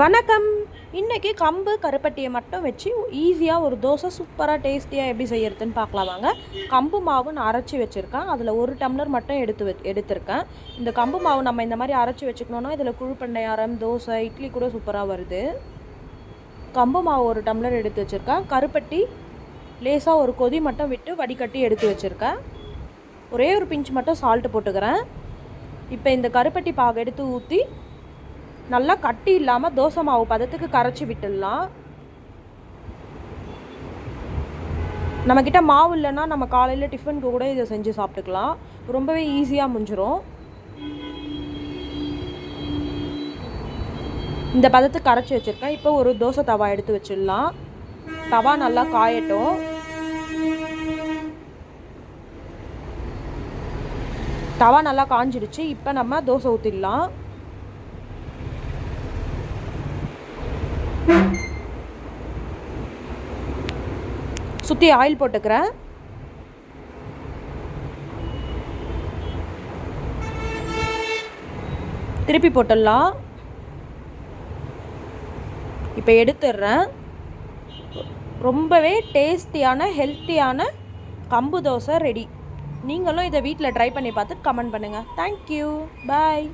வணக்கம். இன்றைக்கி கம்பு கருப்பட்டியை மட்டும் வச்சு ஈஸியாக ஒரு தோசை சூப்பராக டேஸ்டியாக எப்படி செய்யறதுன்னு பார்க்கலாம் வாங்க. கம்பு மாவு நான் அரைச்சி வச்சுருக்கேன். அதில் 1 டம்ளர் மட்டும் எடுத்திருக்கேன். இந்த கம்பு மாவு நம்ம இந்த மாதிரி அரைச்சி வச்சுக்கணுன்னா இதில் குழு பணியாரம், தோசை, இட்லி கூட சூப்பராக வருது. கம்பு மாவு 1 டம்ளர் எடுத்து வச்சுருக்கேன். கருப்பட்டி லேசாக ஒரு கொதி மட்டும் விட்டு வடிகட்டி எடுத்து வச்சுருக்கேன். ஒரே ஒரு பிஞ்ச் மட்டும் சால்ட்டு போட்டுக்கிறேன். இப்போ இந்த கருப்பட்டி பாகு எடுத்து ஊற்றி நல்லா கட்டி இல்லாமல் தோசை மாவு பதத்துக்கு கரைச்சி விட்டுடலாம். நம்மக்கிட்ட மாவு இல்லைன்னா நம்ம காலையில் டிஃபனுக்கு கூட இதை செஞ்சு சாப்பிட்டுக்கலாம். ரொம்பவே ஈஸியாக முடிஞ்சிடும். இந்த பதத்துக்கு கரைச்சி வச்சுருக்கேன். இப்போ ஒரு தோசை தவா எடுத்து வச்சிடலாம். தவா நல்லா காயட்டும். தவா நல்லா காஞ்சிடுச்சு. இப்போ நம்ம தோசை ஊற்றிடலாம். சுற்றி ஆயில் போட்டுக்கிறேன். திருப்பி போட்டுடலாம். இப்போ எடுத்துடுறேன். ரொம்பவே டேஸ்டியான ஹெல்த்தியான கம்பு தோசை ரெடி. நீங்களும் இதை வீட்டில் ட்ரை பண்ணி பார்த்து கமெண்ட் பண்ணுங்கள். தேங்க்யூ. பாய்.